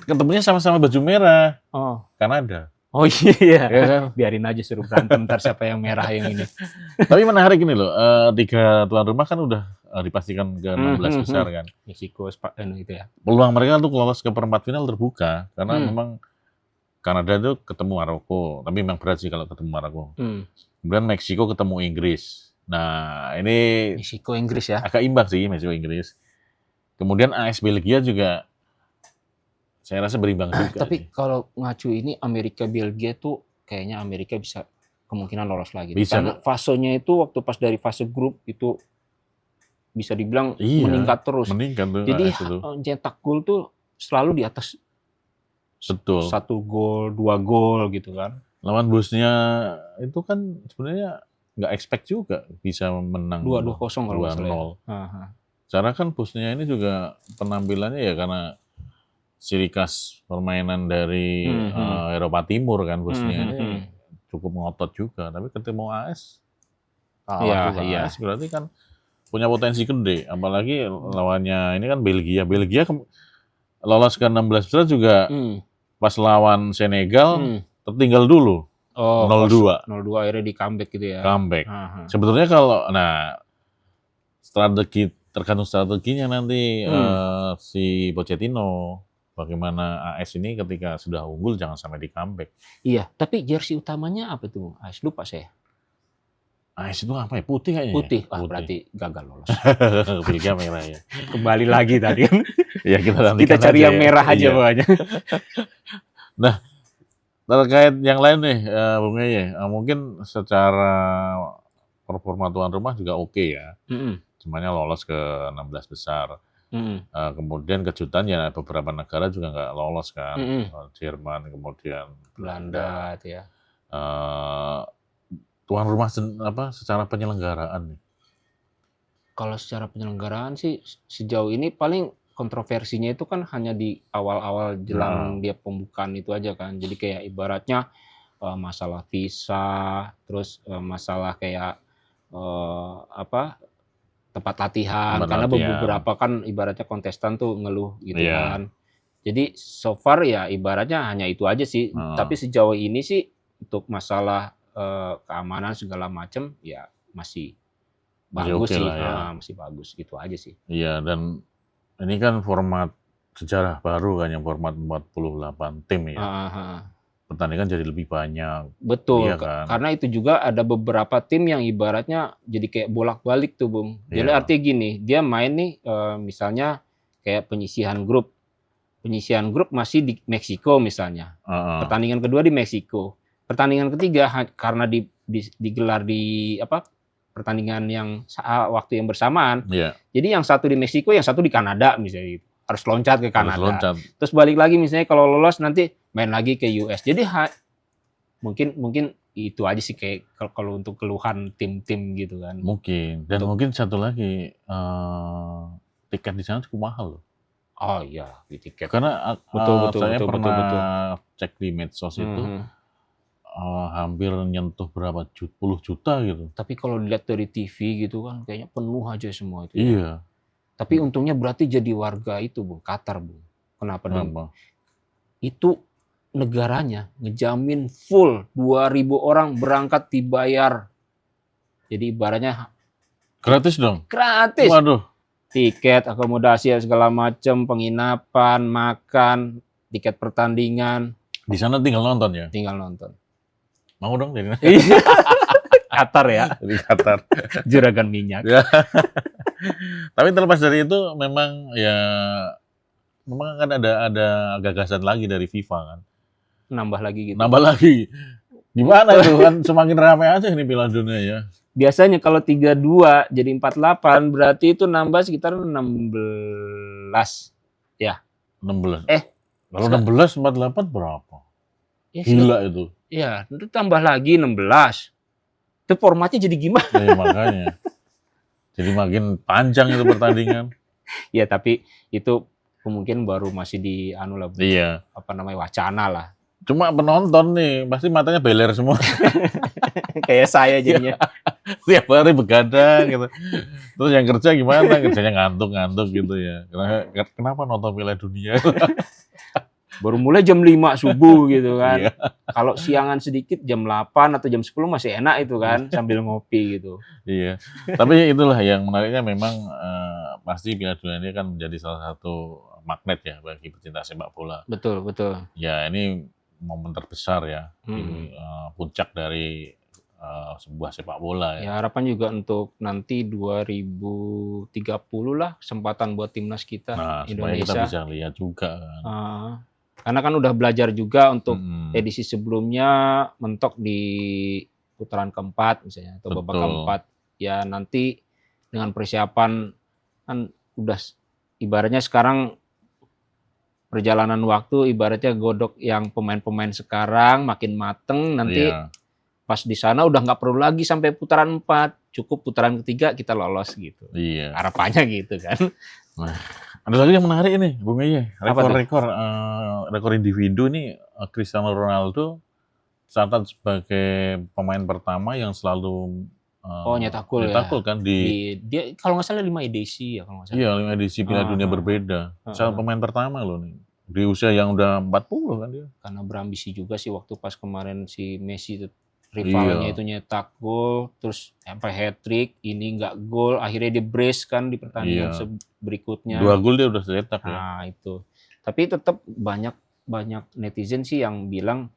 S1: Ketemunya sama-sama baju merah.
S2: Oh.
S1: Kanada.
S2: Oh iya. Ya kan? Biarin aja suruh berantem ntar siapa yang merah yang ini.
S1: Tapi menarik ini loh, 3 tuan rumah kan udah dipastikan ke 16 besar kan.
S2: Meksiko, itu ya.
S1: Peluang mereka untuk lolos ke perempat final terbuka karena memang Kanada itu ketemu Maroko, tapi memang berat sih kalau ketemu Maroko. Kemudian Meksiko ketemu Inggris. Nah ini
S2: Meksiko Inggris ya.
S1: Agak imbang sih Meksiko Inggris. Kemudian AS Belgia juga saya rasa berimbang juga.
S2: Tapi kalau ngacu ini Amerika Belgia tuh kayaknya Amerika bisa kemungkinan lolos lagi.
S1: Bisa.
S2: Karena fasenya itu waktu pas dari fase grup itu bisa dibilang meningkat terus.
S1: Meningkat tuh.
S2: Jadi cetak gol tuh selalu di atas.
S1: Betul.
S2: 1 gol, 2 gol gitu kan.
S1: Lawan Bosnia itu kan sebenarnya nggak expect juga bisa menang
S2: 2-0 kalau nggak salah.
S1: Cara kan Bosnia ini juga penampilannya ya karena ciri khas permainan dari Eropa Timur kan Bosnia ini cukup ngotot juga. Tapi ketemu AS, AS berarti kan punya potensi gede. Apalagi lawannya ini kan Belgia. Belgia lolos ke 16 besar juga pas lawan Senegal tertinggal dulu. 0-2.
S2: 0-2 akhirnya di comeback gitu ya.
S1: Comeback. Sebetulnya kalau tergantung strateginya nanti si Pochettino. Bagaimana AS ini ketika sudah unggul jangan sampai di comeback.
S2: Iya, tapi jersey utamanya apa tuh? AS lupa saya.
S1: AS itu apa ya? Putih kayaknya.
S2: Putih. Berarti gagal lolos.
S1: Belgia merah ya.
S2: Kembali lagi tadi.
S1: Ya kita
S2: cari yang merah aja pokoknya.
S1: Nah, terkait yang lain nih, Bung Eye, mungkin secara performa tuan rumah juga oke ya. Semuanya lolos ke 16 besar. Kemudian kejutan ya beberapa negara juga nggak lolos kan, Jerman, kemudian
S2: Belanda, ya.
S1: Tuan rumah secara penyelenggaraan nih.
S2: Kalau secara penyelenggaraan sih sejauh ini paling kontroversinya itu kan hanya di awal-awal jelang dia pembukaan itu aja kan. Jadi kayak ibaratnya masalah visa, terus masalah kayak tempat latihan, karena beberapa kan ibaratnya kontestan tuh ngeluh gitu kan. Jadi so far ya ibaratnya hanya itu aja sih. Tapi sejauh ini sih untuk masalah keamanan segala macam ya masih bagus sih. Masih bagus gitu aja sih.
S1: Iya, dan ini kan format sejarah baru kan yang format 48 tim ya. Pertandingan jadi lebih banyak.
S2: Betul, kan? Karena itu juga ada beberapa tim yang ibaratnya jadi kayak bolak-balik tuh, Bung. Jadi artinya gini, dia main nih misalnya kayak penyisihan grup. Penyisihan grup masih di Meksiko misalnya. Pertandingan kedua di Meksiko. Pertandingan ketiga karena digelar di pertandingan yang waktu yang bersamaan. Jadi yang satu di Meksiko, yang satu di Kanada misalnya gitu. Harus loncat ke Kanada. Terus balik lagi misalnya kalau lolos nanti main lagi ke US. Jadi mungkin itu aja sih kayak kalau untuk keluhan tim-tim gitu kan.
S1: Mungkin. Dan mungkin satu lagi tiket di sana cukup mahal loh.
S2: Oh iya, di tiket.
S1: Karena saya pernah cek di medsos itu hampir nyentuh berapa puluh juta gitu.
S2: Tapi kalau dilihat dari TV gitu kan kayaknya penuh aja semua itu.
S1: Iya.
S2: Tapi untungnya berarti jadi warga itu, Bung, Qatar, Bung. Kenapa? Itu negaranya ngejamin full 2.000 orang berangkat dibayar. Jadi ibaratnya
S1: gratis dong.
S2: Gratis.
S1: Waduh.
S2: Tiket, akomodasi segala macam, penginapan, makan, tiket pertandingan.
S1: Di sana tinggal nonton ya?
S2: Tinggal nonton.
S1: Mau dong dari
S2: Qatar ya?
S1: Di Qatar.
S2: Juragan minyak.
S1: Tapi terlepas dari itu memang kan ada gagasan lagi dari FIFA kan.
S2: Nambah lagi gitu.
S1: Nambah lagi. Gimana itu kan semakin ramai aja ini Piala Dunia ya.
S2: Biasanya kalau 32 jadi 48 berarti itu nambah sekitar 16 ya.
S1: 16. Kalau 16 48 berapa?
S2: Ya,
S1: gila itu.
S2: Iya, itu tambah lagi 16. Itu formatnya jadi gimana?
S1: Ya, makanya. Jadi makin panjang itu pertandingan.
S2: Ya, tapi itu kemungkinan baru masih di
S1: iya.
S2: Wacana lah.
S1: Cuma penonton nih pasti matanya beler semua.
S2: Kayak saya jadinya.
S1: Tiap hari begadang gitu. Terus yang kerja gimana? Kerjanya ngantuk gitu ya. Kenapa nonton Piala Dunia?
S2: Baru mulai jam 5 subuh gitu kan. Iya. Kalau siangan sedikit jam 8 atau jam 10 masih enak itu kan sambil ngopi gitu.
S1: Iya. Tapi itulah yang menariknya memang pasti Piala Dunia ini kan menjadi salah satu magnet ya bagi pecinta sepak bola.
S2: Betul.
S1: Ya ini momen terbesar ya. Puncak dari sebuah sepak bola ya.
S2: Ya harapan juga untuk nanti 2030 lah kesempatan buat timnas kita Indonesia.
S1: Supaya kita bisa lihat juga kan.
S2: Karena kan udah belajar juga untuk edisi sebelumnya mentok di putaran keempat misalnya atau babak keempat. Ya nanti dengan persiapan kan udah ibaratnya sekarang perjalanan waktu ibaratnya godok yang pemain-pemain sekarang makin mateng nanti pas di sana udah nggak perlu lagi sampai putaran 4, cukup putaran ketiga kita lolos gitu.
S1: Iya.
S2: Harapannya gitu kan.
S1: Nah, ada lagi yang menarik ini, Bung Iye. Rekor individu ini Cristiano Ronaldo catat sebagai pemain pertama yang selalu
S2: nyetak gol
S1: kan
S2: dia kalau nggak salah 5 edisi ya kalau nggak salah.
S1: Iya, 5 edisi Piala Dunia berbeda. Salah pemain pertama loh nih. Di usia yang udah 40 kan dia.
S2: Karena berambisi juga sih waktu pas kemarin si Messi itu rivalnya itu nyetak gol terus sampai hat-trick, ini nggak gol, akhirnya dia brace kan di pertandingan berikutnya.
S1: 2 gol dia udah cetak ya.
S2: Nah, itu. Tapi tetap banyak netizen sih yang bilang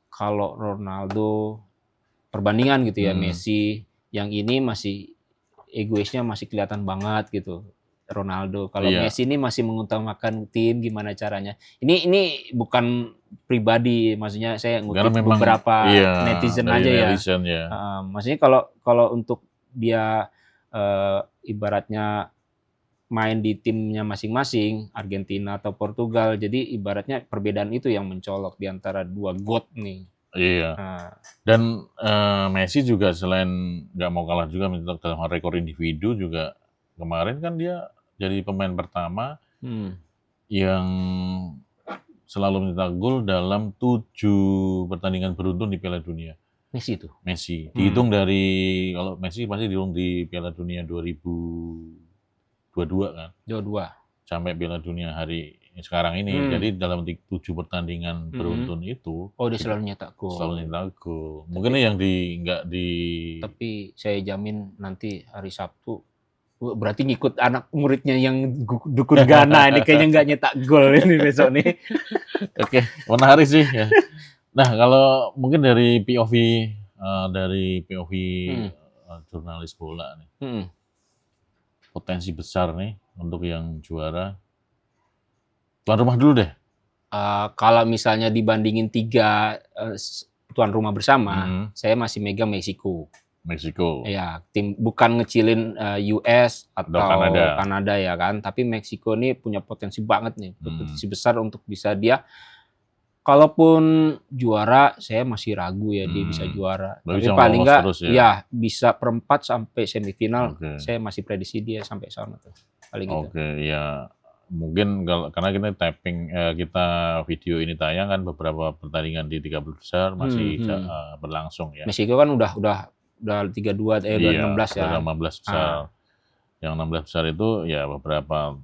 S2: kalau Ronaldo perbandingan gitu ya Messi, yang ini masih egoisnya masih kelihatan banget gitu. Ronaldo. Kalau Messi ini masih mengutamakan tim, gimana caranya. Ini bukan pribadi, maksudnya saya ngutip beberapa netizen aja ya. Maksudnya kalau untuk dia ibaratnya main di timnya masing-masing, Argentina atau Portugal, jadi ibaratnya perbedaan itu yang mencolok di antara dua GOAT nih.
S1: Iya. Dan Messi juga selain nggak mau kalah juga dalam rekor individu juga kemarin kan dia jadi pemain pertama yang selalu mencetak gol dalam 7 pertandingan beruntun di Piala Dunia.
S2: Messi itu?
S1: Messi. Dihitung kalau Messi pasti dihitung di Piala Dunia 2022 kan?
S2: 22.
S1: Sampai Piala Dunia hari sekarang ini. Jadi dalam 7 pertandingan beruntun itu.
S2: Oh, dia selalu nyetak gol.
S1: Selalu nyetak gol. Mungkin yang nggak di.
S2: Tapi saya jamin nanti hari Sabtu berarti ngikut anak muridnya yang dukun Ghana ini kayaknya nggak nyetak gol ini besok nih.
S1: Oke, menarik sih ya. Nah, kalau mungkin dari POV jurnalis bola nih, potensi besar nih untuk yang juara. Tuan rumah dulu deh.
S2: Kalau misalnya dibandingin 3 tuan rumah bersama, saya masih megang Meksiko. Ya, tim bukan ngecilin US atau Kanada ya kan, tapi Meksiko ini punya potensi banget nih, potensi besar untuk bisa dia. Kalaupun juara, saya masih ragu ya dia bisa juara. Tapi paling nggak ya bisa perempat sampai semifinal. Saya masih prediksi dia sampai sana tuh. Paling gitu.
S1: Ya mungkin karena kita video ini tayang kan beberapa pertandingan di 30 besar masih berlangsung ya.
S2: Meksiko kan udah 32 16 ya.
S1: 16 besar. Yang 16 besar itu ya beberapa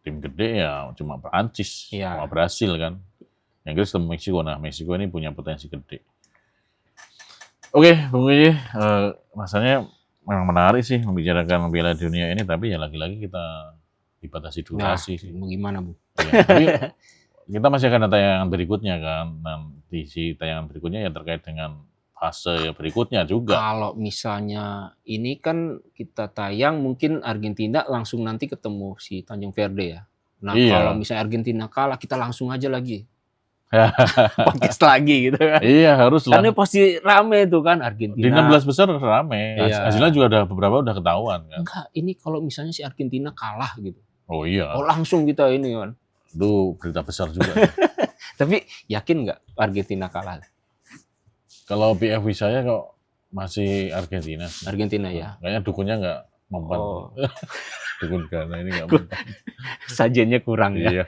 S1: tim gede ya cuma Prancis sama Brasil kan. Yang Inggris sama Meksiko. Nah, Meksiko ini punya potensi gede. Oke, Bung Iye, rasanya memang menarik sih membicarakan Piala Dunia ini, tapi ya lagi-lagi kita dibatasi durasi sih.
S2: Gimana, Bu?
S1: Ya, tapi kita masih akan ada tayangan berikutnya kan. Nanti si tayangan berikutnya ya terkait dengan fase berikutnya juga.
S2: Kalau misalnya ini kan kita tayang mungkin Argentina langsung nanti ketemu si Tanjung Verde ya. Nah, kalau misalnya Argentina kalah kita langsung aja lagi. Podcast lagi gitu kan.
S1: Iya, harus lah.
S2: Karena pasti rame itu kan Argentina.
S1: Di 16 besar rame.
S2: Iya.
S1: Hasilnya juga ada beberapa udah ketahuan kan.
S2: Enggak, ini kalau misalnya si Argentina kalah gitu.
S1: Oh iya.
S2: Oh langsung kita ini kan.
S1: Itu berita besar juga.
S2: Tapi yakin nggak Argentina kalah?
S1: Kalau PFV saya kok masih Argentina.
S2: Argentina ya.
S1: Kayaknya dukunnya nggak mempan.
S2: Oh.
S1: Dukun Ghana ini nggak mempan.
S2: Sajennya kurang ya.
S1: Iya.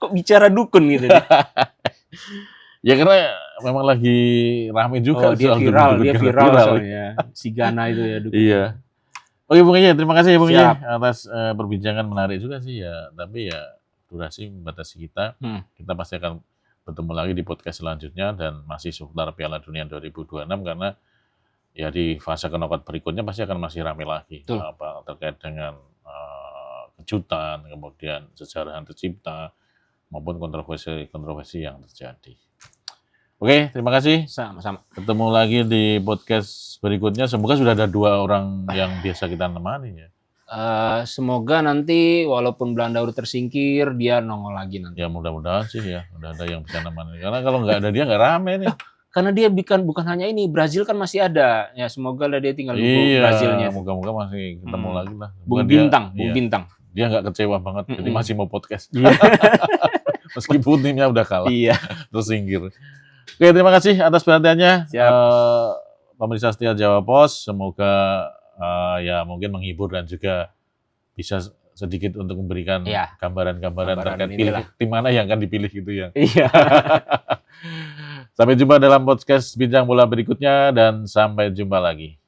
S2: Kok bicara dukun gitu?
S1: Ya karena memang lagi rame juga.
S2: Oh, dia viral soalnya. Si Ghana itu ya dukun.
S1: Iya. Oke Bung Ye, terima kasih ya Bung Ye atas perbincangan menarik juga sih ya. Tapi ya durasi membatasi kita. Kita pasti akan bertemu lagi di podcast selanjutnya dan masih seputar Piala Dunia 2026 karena ya di fase knockout berikutnya pasti akan masih ramai lagi. Apa terkait dengan kejutan, kemudian sejarah yang tercipta maupun kontroversi yang terjadi. Oke, terima kasih.
S2: Sama-sama.
S1: Ketemu lagi di podcast berikutnya. Semoga sudah ada 2 orang yang biasa kita nemani ya.
S2: Semoga nanti walaupun Belanda udah tersingkir, dia nongol lagi nanti.
S1: Ya mudah-mudahan sih ya, udah ada yang bisa nemani. Karena kalau nggak ada dia nggak rame nih.
S2: Karena dia bukan hanya ini, Brazil kan masih ada. Ya semoga lah dia tinggal nunggu Brazilnya.
S1: Iya, moga-moga masih ketemu lagi lah.
S2: Bung Bintang.
S1: Dia nggak kecewa banget, jadi masih mau podcast. Meskipun timnya udah kalah, tersingkir. Oke, terima kasih atas perhatiannya. Pemirsa setia Jawa Pos, semoga ya mungkin menghibur dan juga bisa sedikit untuk memberikan gambaran-gambaran terkait tim mana yang akan dipilih gitu ya.
S2: Iya.
S1: Sampai jumpa dalam podcast Bincang Bola berikutnya dan sampai jumpa lagi.